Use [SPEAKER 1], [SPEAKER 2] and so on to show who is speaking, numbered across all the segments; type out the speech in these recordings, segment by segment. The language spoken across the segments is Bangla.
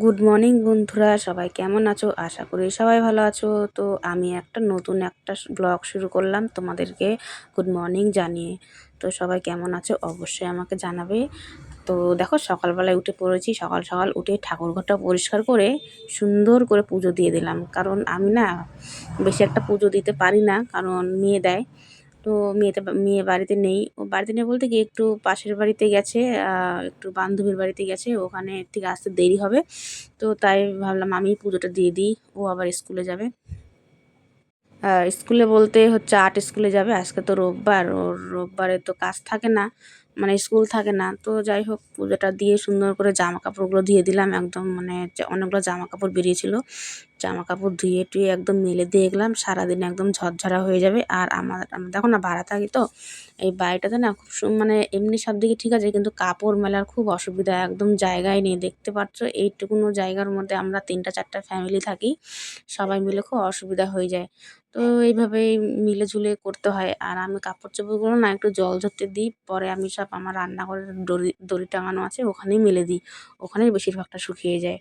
[SPEAKER 1] গুড মর্নিং বন্ধুরা, সবাই কেমন আছো? আশা করি সবাই ভালো আছো। তো আমি নতুন একটা ব্লগ শুরু করলাম তোমাদেরকে গুড মর্নিং জানিয়ে। তো সবাই কেমন আছো অবশ্যই আমাকে জানাবে। তো দেখো, সকালবেলায় উঠে পড়েছি। সকাল সকাল উঠে ঠাকুরঘরটা পরিষ্কার করে সুন্দর করে পুজো দিয়ে দিলাম, কারণ আমি না বেশি একটা পুজো দিতে পারি না, কারণ মেয়ে দেয়। তো মেয়ে বাড়িতে নেই। ও বাড়িতে নেই বলতে কি, একটু পাশের বাড়িতে গেছে, একটু বান্ধবীর বাড়িতে গেছে, ওখানে থেকে আসতে দেরি হবে। তো তাই ভাবলাম আমি পুজোটা দিয়ে দিই, ও আবার স্কুলে যাবে। স্কুলে বলতে হচ্ছে আর্ট স্কুলে যাবে। আজকে তো রোববার, ওর রোববারে তো কাজ থাকে না, মানে স্কুল থাকে না। তো যাই হোক, পুজোটা দিয়ে সুন্দর করে জামা কাপড়গুলো ধুয়ে দিলাম একদম, মানে অনেকগুলো জামা কাপড় বেরিয়েছিল। জামা কাপড় ধুয়ে টুয়ে একদম মেলে দিয়ে গেলাম, সারাদিন একদম ঝরঝরা হয়ে যাবে। আর আমরা দেখো না, ভাড়া থাকি তো এই বাড়িটাতে না খুব মানে এমনি সব দিকে ঠিক আছে, কিন্তু কাপড় মেলার খুব অসুবিধা, একদম জায়গায় নেই। দেখতে পাচ্ছ, এইটুকুনো জায়গার মধ্যে আমরা 3-4টা ফ্যামিলি থাকি, সবাই মিলে খুব অসুবিধা হয়ে যায়। তো এইভাবেই মিলে ঝুলে করতে হয়। আর আমি কাপড় চোপড়গুলো না একটু জল ঝরতে দিই, পরে আমি সব আমার রান্নাঘরের দড়ি দড়ি টাঙানো আছে ওখানেই মেলে দিই, ওখানেই বেশিরভাগটা শুকিয়ে যায়।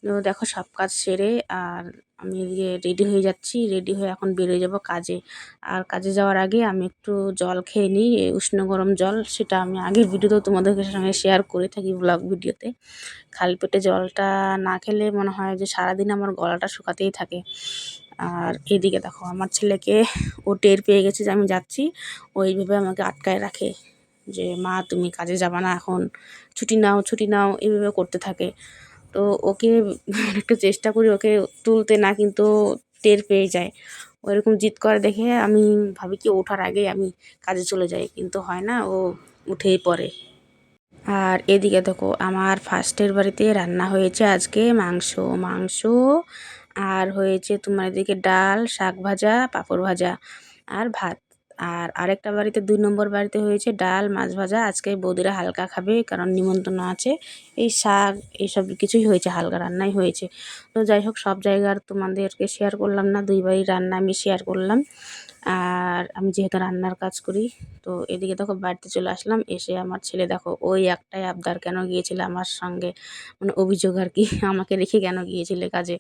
[SPEAKER 1] তো দেখো, সব কাজ সেরে আর আমি এদিকে রেডি হয়ে যাচ্ছি। রেডি হয়ে এখন বেরোয় যাব কাজে। আর কাজে যাওয়ার আগে আমি একটু জল খেয়ে নিই, উষ্ণ গরম জল। সেটা আমি আগের ভিডিওতেও তোমাদের সঙ্গে শেয়ার করে থাকি, ব্লগ ভিডিওতে। খালি পেটে জলটা না খেলে মনে হয় যে সারাদিন আমার গলাটা শুকাতেই থাকে। আর এদিকে দেখো, আমার ছেলেকে ও টের পেয়ে গেছে যে আমি যাচ্ছি, ওইভাবে আমাকে আটকায় রাখে যে মা তুমি কাজে যাবা না এখন, ছুটি নাও ছুটি নাও, এইভাবে করতে থাকে। তো ওকে একটু চেষ্টা করি ওকে তুলতে, না কিন্তু টের পেয়ে যায়। ওইরকম জিদ করে দেখে আমি ভাবি কি ওঠার আগেই আমি কাজে চলে যাই, কিন্তু হয় না, ও উঠেই পড়ে। আর এদিকে দেখো, আমার ফার্স্টের বাড়িতে রান্না হয়েছে আজকে মাংস। মাংস আর হয়েছে তোমার এদিকে ডাল, শাক ভাজা, পাঁপড় ভাজা আর ভাত। আর আরেকটা বাড়িতে, 2 নম্বর বাড়িতে হয়েছে ডাল, মাছ ভাজা। আজকে বৌদিরা হালকা খাবে, কারণ নিমন্ত্রণ আছে। এই শাক এইসব কিছুই হয়েছে, হালকা রান্নাই হয়েছে। তো যাই হোক, সব জায়গার তোমাদেরকে শেয়ার করলাম না, 2 বাড়ির রান্না আমি শেয়ার করলাম। আর আমি যেহেতু রান্নার কাজ করি, তো এদিকে দেখো বাড়িতে চলে আসলাম। এসে আমার ছেলে দেখো, ওই একটাই আবদার, কেন গিয়েছিলে আমার সঙ্গে, মানে অভিযোগ আর কি, আমাকে রেখে কেন গিয়েছিলে কাজে।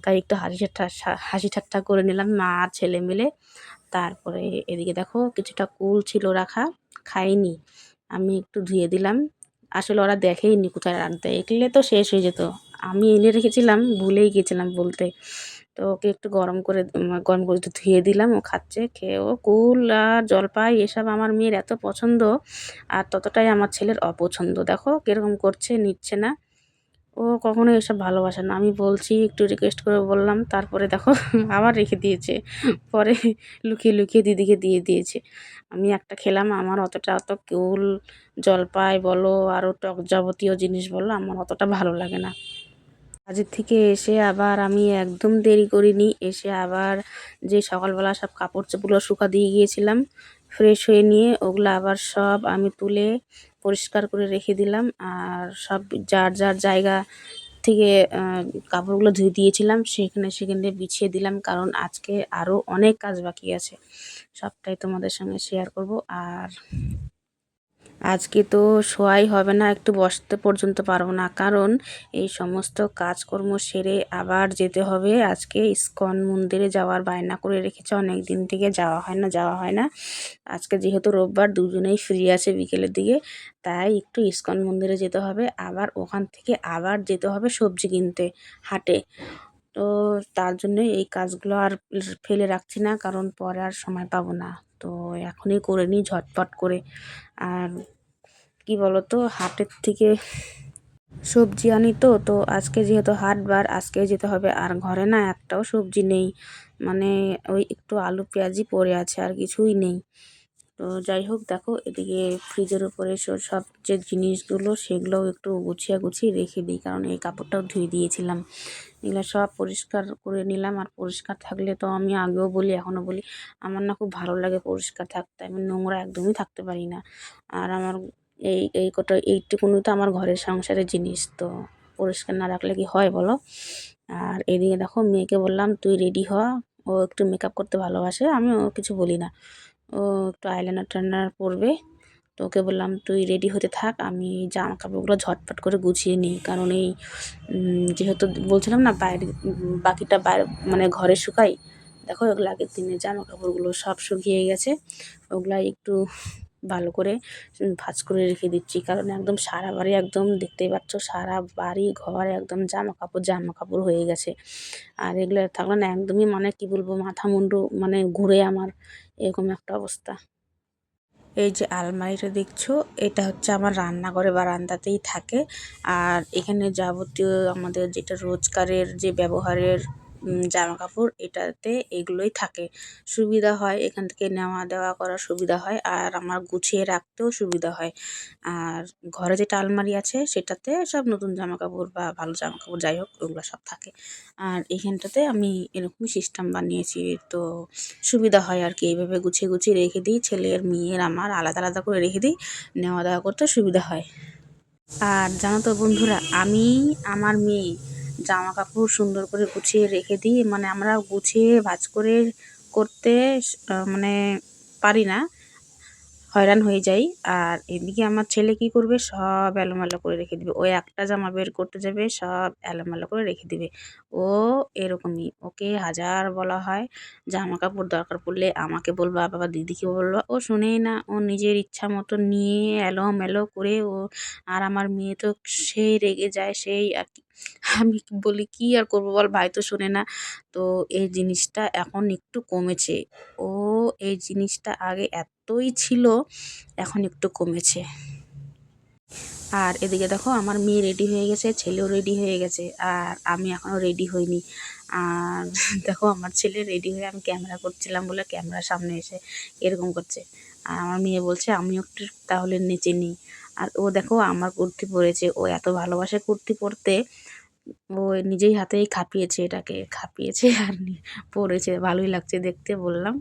[SPEAKER 1] তাই একটু হাসি ঠাট্টা করে নিলাম মা আর ছেলে মিলে। তারপরে এদিকে দেখো, কিছুটা কুল ছিল রাখা, খাইনি, আমি একটু ধুয়ে দিলাম। আসলে ওরা দেখেইনি কোথায় রাখতে, দেখলে তো শেষ হয়ে যেত। আমি এনে রেখেছিলাম, ভুলেই গেছিলাম বলতে। তো ওকে একটু গরম করে একটু ধুয়ে দিলাম, ও খাচ্ছে। খেয়ে ও কুল আর জলপাই এসব আমার মেয়ের এত পছন্দ, আর ততটাই আমার ছেলের অপছন্দ। দেখো কীরকম করছে, নিচ্ছে না। ও কখনো এসব ভালোবাসে না। আমি বলছি, একটু রিকোয়েস্ট করে বললাম, তারপরে দেখো আবার রেখে দিয়েছে। পরে লুকিয়ে লুকিয়ে দিদিকে দিয়ে দিয়েছে। আমি একটা খেলাম, আমার অত কুল জলপাই বলো, আরও টক যাবতীয় জিনিস বলো, আমার অতটা ভালো লাগে না। কাজের থেকে এসে আবার আমি একদম দেরি করিনি। এসে আবার যে সকালবেলা সব কাপড় চোপড়গুলো শুকা দিয়ে গিয়েছিলাম, ফ্রেশ হয়ে নিয়ে ওগুলো আবার সব আমি তুলে পরিষ্কার করে রেখে দিলাম। আর সব যার যার জায়গা থেকে কাপড়গুলো ধুয়ে দিয়েছিলাম সেখানে সেখানে বিছিয়ে দিলাম, কারণ আজকে আরও অনেক কাজ বাকি আছে, সবটাই তোমাদের সঙ্গে শেয়ার করব। আর আজকে তো শোয়াই হবে না, একটু বসতে পর্যন্ত পারবো না, কারণ এই সমস্ত কাজকর্ম সেরে আবার যেতে হবে। আজকে ইস্কন মন্দিরে যাওয়ার বায়না করে রেখেছে, অনেক দিন থেকে যাওয়া হয় না। আজকে যেহেতু রোববার, দুজনেই ফ্রি আছে বিকেলের দিকে, তাই একটু ইস্কন মন্দিরে যেতে হবে। আবার ওখান থেকে আবার যেতে হবে সবজি কিনতে হাটে। তো তার জন্যই এই কাজগুলো আর ফেলে রাখছি না, কারণ পরে আর সময় পাবো না। তো এখনই করে নিই ঝটপট করে। আর কি বলতো, হাটের থেকে সবজি আনি তো। তো আজকে যেহেতু হাটবার, আজকে যেতে হবে। আর ঘরে না একটাও সবজি নেই, মানে ওই একটু আলু পেঁয়াজি পড়ে আছে, আর কিছুই নেই। তো যাই হোক, দেখো এদিকে ফ্রিজের উপরে সব যে জিনিসগুলো সেগুলোও একটু গুছিয়ে রেখে দিই, কারণ এই কাপড়টাও ধুয়ে দিয়েছিলাম। এগুলো সব পরিষ্কার করে নিলাম। আর পরিষ্কার থাকলে তো, আমি আগেও বলি এখনও বলি, আমার না খুব ভালো লাগে পরিষ্কার থাকতে, আমি নোংরা একদমই থাকতে পারি না। আর আমার এইটুকুনি তো আমার ঘরের সংসারের জিনিস, তো পরিষ্কার না রাখলে কি হয় বলো। আর এদিকে দেখো, মেয়েকে বললাম তুই রেডি হ। ও একটু মেকআপ করতে ভালোবাসে, আমি ও কিছু বলি না। ও একটু আইলাইনার টাইলাইনার পরবে। তো ওকে বললাম তুই রেডি হতে থাক, আমি জামা কাপড়গুলো ঝটপট করে গুছিয়ে নিই, কারণ এই যেহেতু বলছিলাম না বাইরে বাকিটা বাইরে মানে ঘরে শুকাই। দেখো ওগুলো আগের দিনের জামা কাপড়গুলো সব শুকিয়ে গেছে, ওগুলা একটু ভালো করে ভাঁজ করে রেখে দিচ্ছি, কারণ একদম সারা বাড়ি একদম দেখতেই পাচ্ছ, সারা বাড়ি ঘর একদম জামা কাপড় হয়ে গেছে। আর এগুলো থাকলে না একদমই মানে কি বলবো, মাথা মুন্ডু মানে ঘুরে আমার এরকম একটা অবস্থা। এই যে আলমারিটা দেখছো, এটা হচ্ছে আমার রান্নাঘরে বারান্দাতেই থাকে। আর এখানে যাবতীয় আমাদের যেটা রোজকারের যে ব্যবহারের জামা কাপড়, এটাতে এগুলোই থাকে। সুবিধা হয়, এখান থেকে নেওয়া দেওয়া করার সুবিধা হয়, আর আমার গুছিয়ে রাখতেও সুবিধা হয়। আর ঘরে যেটা আলমারি আছে সেটাতে সব নতুন জামা কাপড় বা ভালো জামা কাপড় যাই হোক ওগুলো সব থাকে। আর এখানটাতে আমি এরকমই সিস্টেম বানিয়েছি, তো সুবিধা হয় আর কি। এইভাবে গুছিয়ে গুছিয়ে রেখে দিই, ছেলের মেয়ের আমার আলাদা আলাদা করে রেখে দিই, নেওয়া দেওয়া করতে সুবিধা হয়। আর জানো তো বন্ধুরা, আমি আমার মেয়ে জামা কাপড় সুন্দর করে গুছিয়ে রেখে দিই, মানে আমরা গুছিয়ে ভাঁজ করে করতে মানে পারি না, হয়রান হয়ে যাই। আর এদিকে আমার ছেলে কি করবে, সব এলোমেলো করে রেখে দিবে। ও একটা জামা বের করতে যাবে, সব এলোমেলো করে রেখে দিবে। ও এরকমই, ওকে হাজার বলা হয় জামা কাপড় দরকার পড়লে আমাকে বলবা, বাবা দিদিকে বলবা, ও শুনেই না। ও নিজের ইচ্ছা মতো নিয়ে এলোমেলো করে ও। আর আমার মেয়ে তো সেই রেগে যায়, সেই আর কি। আমি বলি কি আর করবো বল, ভাই তো শোনে না। তো এই জিনিসটা এখন একটু কমেছে। ও এই জিনিসটা আগে এতই ছিল, এখন একটু কমেছে। আর এদিকে দেখো আমার মেয়ে রেডি হয়ে গেছে, ছেলেও রেডি হয়ে গেছে, আর আমি এখনও রেডি হইনি। আর দেখো আমার ছেলে রেডি হয়ে, আমি ক্যামেরা করছিলাম বলে ক্যামেরার সামনে এসে এরকম করছে। আর আমার মেয়ে বলছে আমিও একটু তাহলে নেচে নিই। আর ও দেখো আমার কুর্তি পরেছে, ও এত ভালোবাসে কুর্তি পরতে, ও নিজেই হাতেই খাপিয়েছে, এটাকে খাপিয়েছে আর পরেছে। ভালোই লাগছে দেখতে, বললাম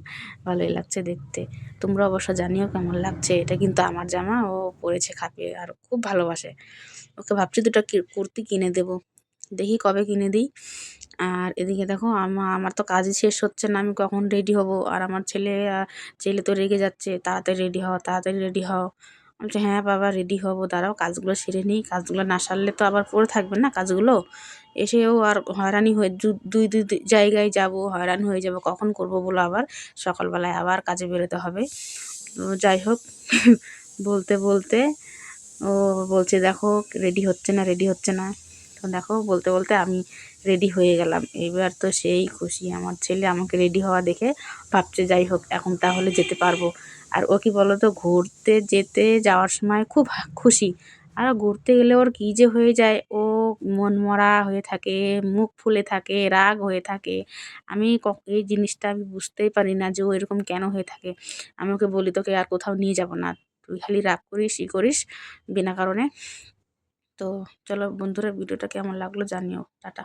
[SPEAKER 1] ভালোই লাগছে দেখতে। তোমরা অবশ্য জানিও কেমন লাগছে। এটা কিন্তু আমার জামা, ও পরেছে খাপিয়ে, আর খুব ভালোবাসে। ওকে ভাবছি দুটো কুর্তি কিনে দেবো, দেখি কবে কিনে দিই। আর এদিকে দেখো আমার তো কাজই শেষ হচ্ছে না, আমি কখন রেডি হব। আর আমার ছেলে তো রেগে যাচ্ছে, তাড়াতাড়ি রেডি হও, তাড়াতাড়ি রেডি হও। বলছে হ্যাঁ বাবা রেডি হবো, দাঁড়াও কাজগুলো সেরে নিই, কাজগুলো না সারলে তো আবার পড়ে থাকবে না কাজগুলো। এসেও আর হয়রানি হয়ে দুই দুই জায়গায় যাব, হয়রান হয়ে যাব, কখন করব বলো, আবার সকালবেলায় আবার কাজে বেরোতে হবে। তো যাই হোক বলতে বলতে ও বলছে দেখো রেডি হচ্ছে না, রেডি হচ্ছে না। তো দেখো বলতে বলতে আমি রেডি হয়ে গেলাম। এবার তো সেই খুশি আমার ছেলে আমাকে রেডি হওয়া দেখে, ভাবছে যাই হোক এখন তাহলে যেতে পারবো। আর ও কি বলো তো, ঘুরতে যাওয়ার সময় খুব খুশি। আর ঘুরতে গেলে ওর কী যে হয়ে যায়, ও মনমরা হয়ে থাকে, মুখ ফুলে থাকে, রাগ হয়ে থাকে। আমি এই জিনিসটা আমি বুঝতেই পারি না যে ও এরকম কেন হয়ে থাকে। আমি ওকে বলি তোকে আর কোথাও নিয়ে যাব না, তুই খালি রাগ করিস ই করিস বিনা কারণে। তো চলো বন্ধুরা, ভিডিওটা কেমন লাগলো জানিও। টাটা।